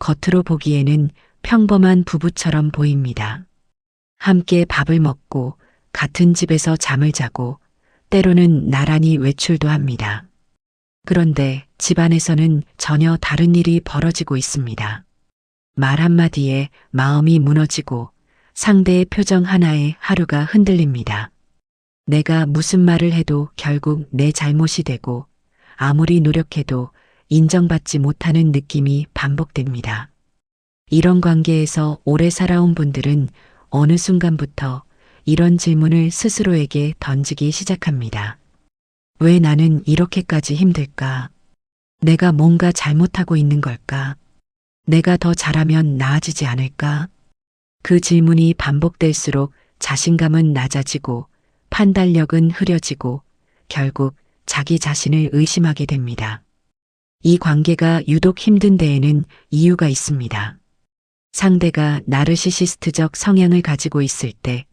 겉으로 보기에는 평범한 부부처럼 보입니다. 함께 밥을 먹고 같은 집에서 잠을 자고 때로는 나란히 외출도 합니다. 그런데 집안에서는 전혀 다른 일이 벌어지고 있습니다. 말 한마디에 마음이 무너지고 상대의 표정 하나에 하루가 흔들립니다. 내가 무슨 말을 해도 결국 내 잘못이 되고 아무리 노력해도 인정받지 못하는 느낌이 반복됩니다. 이런 관계에서 오래 살아온 분들은 어느 순간부터 이런 질문을 스스로에게 던지기 시작합니다. 왜 나는 이렇게까지 힘들까? 내가 뭔가 잘못하고 있는 걸까? 내가 더 잘하면 나아지지 않을까? 그 질문이 반복될수록 자신감은 낮아지고 판단력은 흐려지고 결국 자기 자신을 의심하게 됩니다. 이 관계가 유독 힘든 데에는 이유가 있습니다. 상대가 나르시시스트적 성향을 가지고 있을 때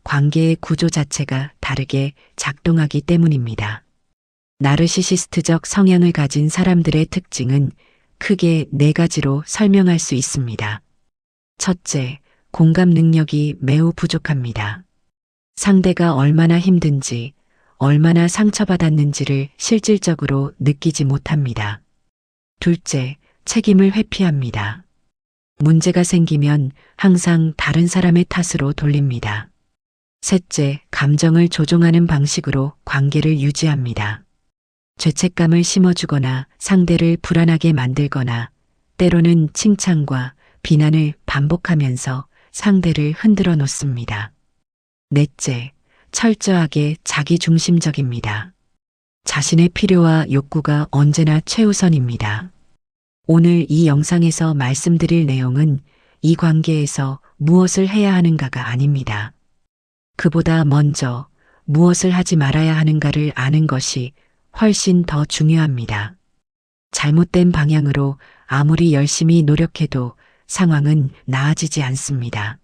관계의 구조 자체가 다르게 작동하기 때문입니다. 나르시시스트적 성향을 가진 사람들의 특징은 크게 네 가지로 설명할 수 있습니다. 첫째, 공감 능력이 매우 부족합니다. 상대가 얼마나 힘든지, 얼마나 상처받았는지를 실질적으로 느끼지 못합니다. 둘째, 책임을 회피합니다. 문제가 생기면 항상 다른 사람의 탓으로 돌립니다. 셋째, 감정을 조종하는 방식으로 관계를 유지합니다. 죄책감을 심어주거나 상대를 불안하게 만들거나 때로는 칭찬과 비난을 반복하면서 상대를 흔들어 놓습니다. 넷째, 철저하게 자기중심적입니다. 자신의 필요와 욕구가 언제나 최우선입니다. 오늘 이 영상에서 말씀드릴 내용은 이 관계에서 무엇을 해야 하는가가 아닙니다. 그보다 먼저 무엇을 하지 말아야 하는가를 아는 것이 훨씬 더 중요합니다. 잘못된 방향으로 아무리 열심히 노력해도 상황은 나아지지 않습니다.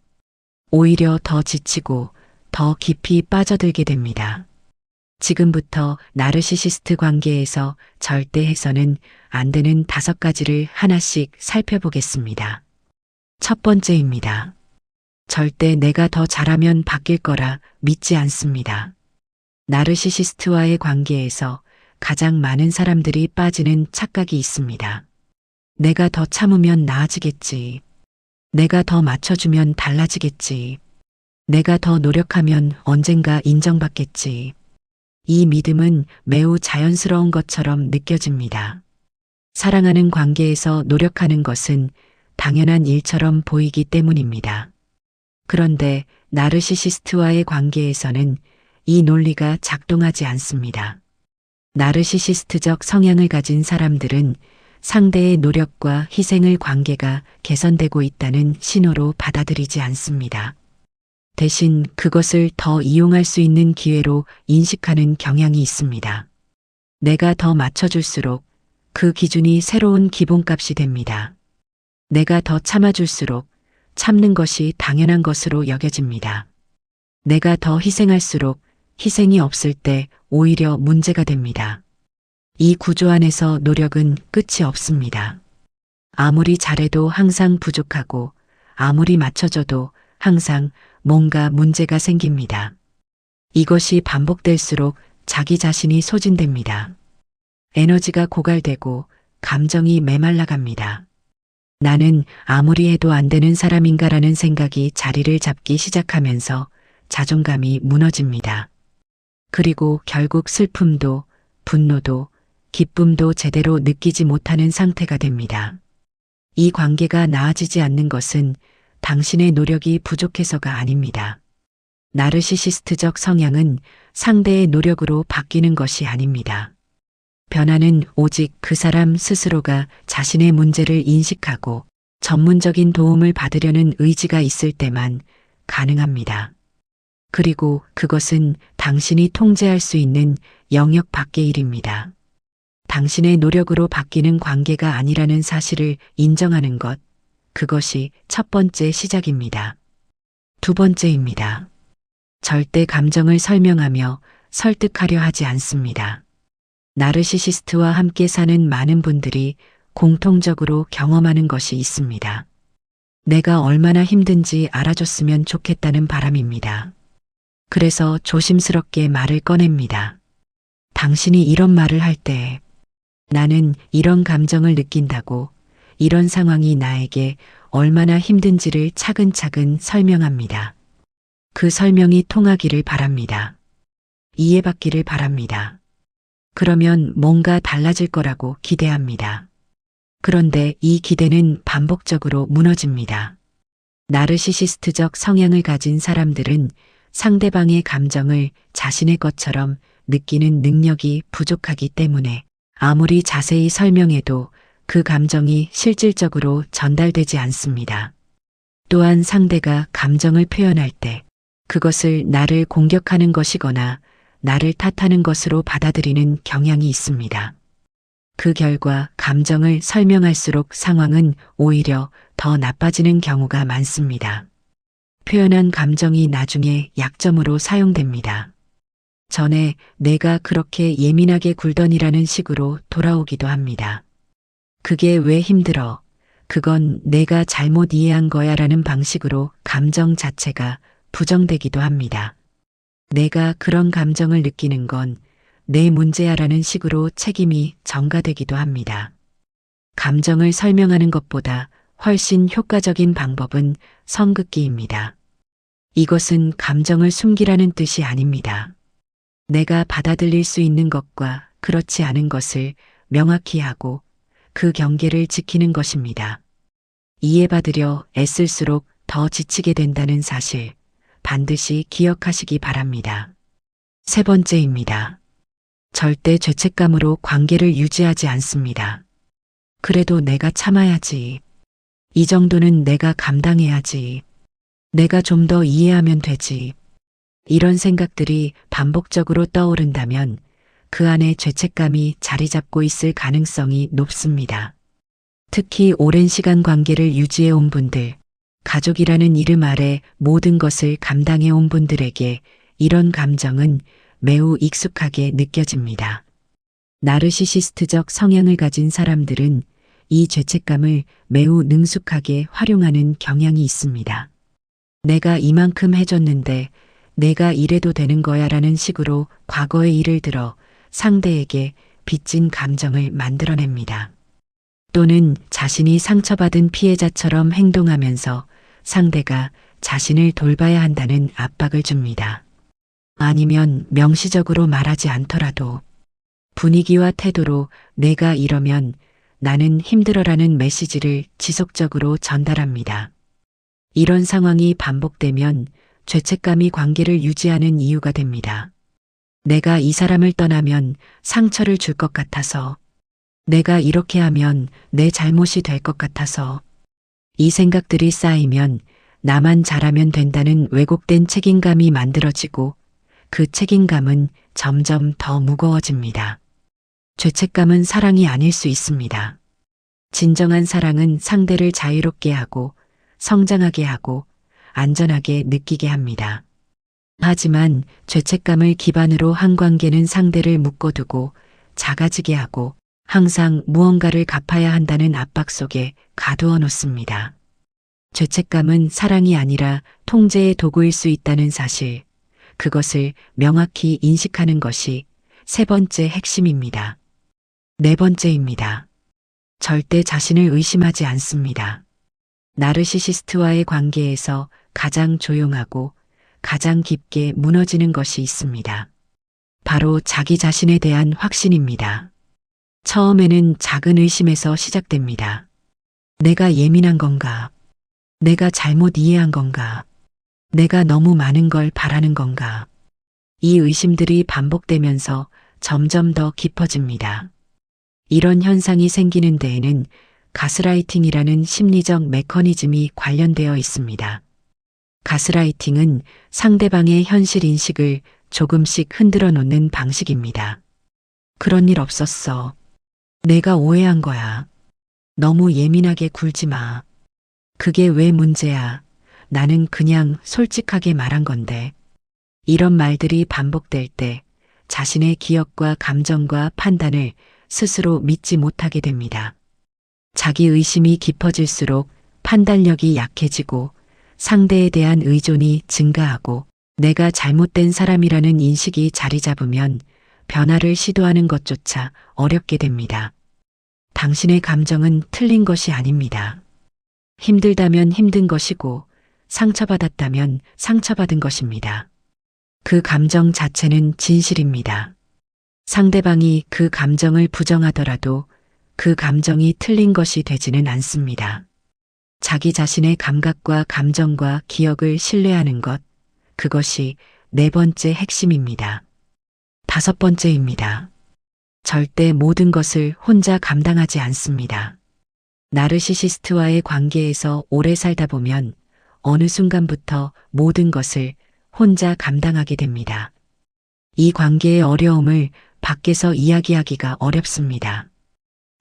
오히려 더 지치고 더 깊이 빠져들게 됩니다. 지금부터 나르시시스트 관계에서 절대 해서는 안 되는 5가지를 하나씩 살펴보겠습니다. 첫 번째입니다. 절대 내가 더 잘하면 바뀔 거라 믿지 않습니다. 나르시시스트와의 관계에서 가장 많은 사람들이 빠지는 착각이 있습니다. 내가 더 참으면 나아지겠지. 내가 더 맞춰주면 달라지겠지. 내가 더 노력하면 언젠가 인정받겠지. 이 믿음은 매우 자연스러운 것처럼 느껴집니다. 사랑하는 관계에서 노력하는 것은 당연한 일처럼 보이기 때문입니다. 그런데 나르시시스트와의 관계에서는 이 논리가 작동하지 않습니다. 나르시시스트적 성향을 가진 사람들은 상대의 노력과 희생을 관계가 개선되고 있다는 신호로 받아들이지 않습니다. 대신 그것을 더 이용할 수 있는 기회로 인식하는 경향이 있습니다. 내가 더 맞춰줄수록 그 기준이 새로운 기본값이 됩니다. 내가 더 참아줄수록 참는 것이 당연한 것으로 여겨집니다. 내가 더 희생할수록 희생이 없을 때 오히려 문제가 됩니다. 이 구조 안에서 노력은 끝이 없습니다. 아무리 잘해도 항상 부족하고 아무리 맞춰줘도 항상 뭔가 문제가 생깁니다. 이것이 반복될수록 자기 자신이 소진됩니다. 에너지가 고갈되고 감정이 메말라갑니다. 나는 아무리 해도 안 되는 사람인가라는 생각이 자리를 잡기 시작하면서 자존감이 무너집니다. 그리고 결국 슬픔도 분노도 기쁨도 제대로 느끼지 못하는 상태가 됩니다. 이 관계가 나아지지 않는 것은 당신의 노력이 부족해서가 아닙니다. 나르시시스트적 성향은 상대의 노력으로 바뀌는 것이 아닙니다. 변화는 오직 그 사람 스스로가 자신의 문제를 인식하고 전문적인 도움을 받으려는 의지가 있을 때만 가능합니다. 그리고 그것은 당신이 통제할 수 있는 영역 밖의 일입니다. 당신의 노력으로 바뀌는 관계가 아니라는 사실을 인정하는 것, 그것이 첫 번째 시작입니다. 두 번째입니다. 절대 감정을 설명하며 설득하려 하지 않습니다. 나르시시스트와 함께 사는 많은 분들이 공통적으로 경험하는 것이 있습니다. 내가 얼마나 힘든지 알아줬으면 좋겠다는 바람입니다. 그래서 조심스럽게 말을 꺼냅니다. 당신이 이런 말을 할 때 나는 이런 감정을 느낀다고, 이런 상황이 나에게 얼마나 힘든지를 차근차근 설명합니다. 그 설명이 통하기를 바랍니다. 이해받기를 바랍니다. 그러면 뭔가 달라질 거라고 기대합니다. 그런데 이 기대는 반복적으로 무너집니다. 나르시시스트적 성향을 가진 사람들은 상대방의 감정을 자신의 것처럼 느끼는 능력이 부족하기 때문에 아무리 자세히 설명해도 그 감정이 실질적으로 전달되지 않습니다. 또한 상대가 감정을 표현할 때 그것을 나를 공격하는 것이거나 나를 탓하는 것으로 받아들이는 경향이 있습니다. 그 결과 감정을 설명할수록 상황은 오히려 더 나빠지는 경우가 많습니다. 표현한 감정이 나중에 약점으로 사용됩니다. 전에 내가 그렇게 예민하게 굴더니라는 식으로 돌아오기도 합니다. 그게 왜 힘들어? 그건 내가 잘못 이해한 거야 라는 방식으로 감정 자체가 부정되기도 합니다. 내가 그런 감정을 느끼는 건 내 문제야 라는 식으로 책임이 전가되기도 합니다. 감정을 설명하는 것보다 훨씬 효과적인 방법은 선긋기입니다. 이것은 감정을 숨기라는 뜻이 아닙니다. 내가 받아들일 수 있는 것과 그렇지 않은 것을 명확히 하고 그 경계를 지키는 것입니다. 이해받으려 애쓸수록 더 지치게 된다는 사실 반드시 기억하시기 바랍니다. 세 번째입니다. 절대 죄책감으로 관계를 유지하지 않습니다. 그래도 내가 참아야지. 이 정도는 내가 감당해야지. 내가 좀 더 이해하면 되지. 이런 생각들이 반복적으로 떠오른다면 그 안에 죄책감이 자리 잡고 있을 가능성이 높습니다. 특히 오랜 시간 관계를 유지해 온 분들, 가족이라는 이름 아래 모든 것을 감당해 온 분들에게 이런 감정은 매우 익숙하게 느껴집니다. 나르시시스트적 성향을 가진 사람들은 이 죄책감을 매우 능숙하게 활용하는 경향이 있습니다. 내가 이만큼 해줬는데 내가 이래도 되는 거야 라는 식으로 과거의 일을 들어 상대에게 빚진 감정을 만들어냅니다. 또는 자신이 상처받은 피해자처럼 행동하면서 상대가 자신을 돌봐야 한다는 압박을 줍니다. 아니면 명시적으로 말하지 않더라도 분위기와 태도로 내가 이러면 나는 힘들어라는 메시지를 지속적으로 전달합니다. 이런 상황이 반복되면 죄책감이 관계를 유지하는 이유가 됩니다. 내가 이 사람을 떠나면 상처를 줄 것 같아서, 내가 이렇게 하면 내 잘못이 될 것 같아서, 이 생각들이 쌓이면 나만 잘하면 된다는 왜곡된 책임감이 만들어지고 그 책임감은 점점 더 무거워집니다. 죄책감은 사랑이 아닐 수 있습니다. 진정한 사랑은 상대를 자유롭게 하고 성장하게 하고 안전하게 느끼게 합니다. 하지만 죄책감을 기반으로 한 관계는 상대를 묶어두고 작아지게 하고 항상 무언가를 갚아야 한다는 압박 속에 가두어 놓습니다. 죄책감은 사랑이 아니라 통제의 도구일 수 있다는 사실, 그것을 명확히 인식하는 것이 세 번째 핵심입니다. 네 번째입니다. 절대 자신을 의심하지 않습니다. 나르시시스트와의 관계에서 가장 조용하고 가장 깊게 무너지는 것이 있습니다. 바로 자기 자신에 대한 확신입니다. 처음에는 작은 의심에서 시작됩니다. 내가 예민한 건가? 내가 잘못 이해한 건가? 내가 너무 많은 걸 바라는 건가? 이 의심들이 반복되면서 점점 더 깊어집니다. 이런 현상이 생기는 데에는 가스라이팅이라는 심리적 메커니즘이 관련되어 있습니다. 가스라이팅은 상대방의 현실 인식을 조금씩 흔들어 놓는 방식입니다. 그런 일 없었어. 내가 오해한 거야. 너무 예민하게 굴지 마. 그게 왜 문제야? 나는 그냥 솔직하게 말한 건데. 이런 말들이 반복될 때 자신의 기억과 감정과 판단을 스스로 믿지 못하게 됩니다. 자기 의심이 깊어질수록 판단력이 약해지고 상대에 대한 의존이 증가하고 내가 잘못된 사람이라는 인식이 자리 잡으면 변화를 시도하는 것조차 어렵게 됩니다. 당신의 감정은 틀린 것이 아닙니다. 힘들다면 힘든 것이고 상처받았다면 상처받은 것입니다. 그 감정 자체는 진실입니다. 상대방이 그 감정을 부정하더라도 그 감정이 틀린 것이 되지는 않습니다. 자기 자신의 감각과 감정과 기억을 신뢰하는 것, 그것이 네 번째 핵심입니다. 다섯 번째입니다. 절대 모든 것을 혼자 감당하지 않습니다. 나르시시스트와의 관계에서 오래 살다 보면 어느 순간부터 모든 것을 혼자 감당하게 됩니다. 이 관계의 어려움을 밖에서 이야기하기가 어렵습니다.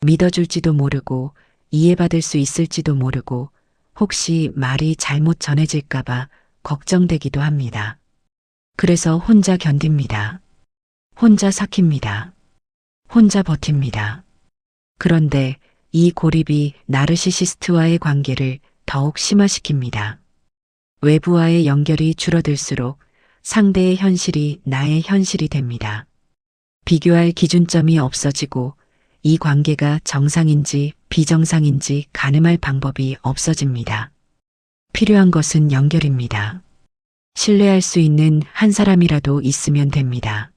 믿어줄지도 모르고 이해받을 수 있을지도 모르고 혹시 말이 잘못 전해질까봐 걱정되기도 합니다. 그래서 혼자 견딥니다. 혼자 삭힙니다. 혼자 버팁니다. 그런데 이 고립이 나르시시스트와의 관계를 더욱 심화시킵니다. 외부와의 연결이 줄어들수록 상대의 현실이 나의 현실이 됩니다. 비교할 기준점이 없어지고 이 관계가 정상인지 비정상인지 가늠할 방법이 없어집니다. 필요한 것은 연결입니다. 신뢰할 수 있는 한 사람이라도 있으면 됩니다.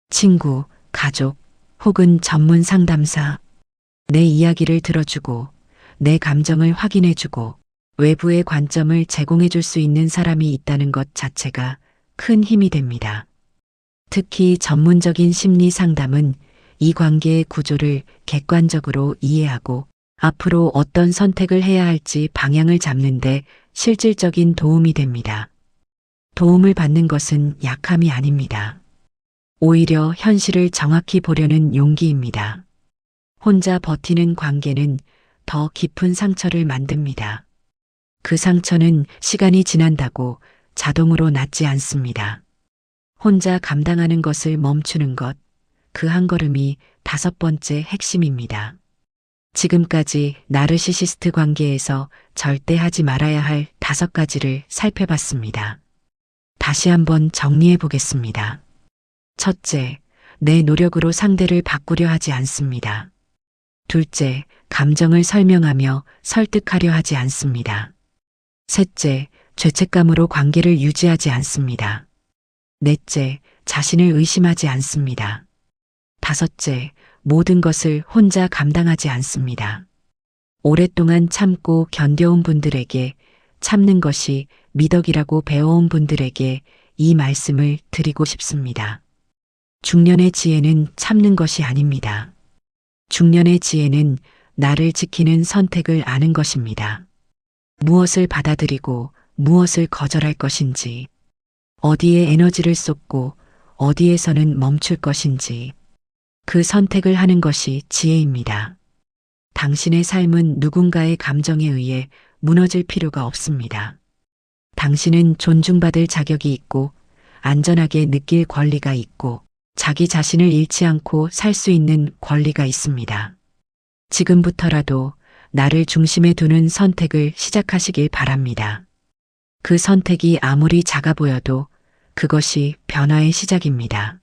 친구, 가족, 혹은 전문 상담사, 내 이야기를 들어주고 내 감정을 확인해주고 외부의 관점을 제공해줄 수 있는 사람이 있다는 것 자체가 큰 힘이 됩니다. 특히 전문적인 심리 상담은 이 관계의 구조를 객관적으로 이해하고 앞으로 어떤 선택을 해야 할지 방향을 잡는데 실질적인 도움이 됩니다. 도움을 받는 것은 약함이 아닙니다. 오히려 현실을 정확히 보려는 용기입니다. 혼자 버티는 관계는 더 깊은 상처를 만듭니다. 그 상처는 시간이 지난다고 자동으로 낫지 않습니다. 혼자 감당하는 것을 멈추는 것, 그 한 걸음이 다섯 번째 핵심입니다. 지금까지 나르시시스트 관계에서 절대 하지 말아야 할 다섯 가지를 살펴봤습니다. 다시 한번 정리해 보겠습니다. 첫째, 내 노력으로 상대를 바꾸려 하지 않습니다. 둘째, 감정을 설명하며 설득하려 하지 않습니다. 셋째, 죄책감으로 관계를 유지하지 않습니다. 넷째, 자신을 의심하지 않습니다. 다섯째, 모든 것을 혼자 감당하지 않습니다. 오랫동안 참고 견뎌온 분들에게, 참는 것이 미덕이라고 배워온 분들에게 이 말씀을 드리고 싶습니다. 중년의 지혜는 참는 것이 아닙니다. 중년의 지혜는 나를 지키는 선택을 아는 것입니다. 무엇을 받아들이고 무엇을 거절할 것인지, 어디에 에너지를 쏟고 어디에서는 멈출 것인지, 그 선택을 하는 것이 지혜입니다. 당신의 삶은 누군가의 감정에 의해 무너질 필요가 없습니다. 당신은 존중받을 자격이 있고 안전하게 느낄 권리가 있고 자기 자신을 잃지 않고 살 수 있는 권리가 있습니다. 지금부터라도 나를 중심에 두는 선택을 시작하시길 바랍니다. 그 선택이 아무리 작아 보여도 그것이 변화의 시작입니다.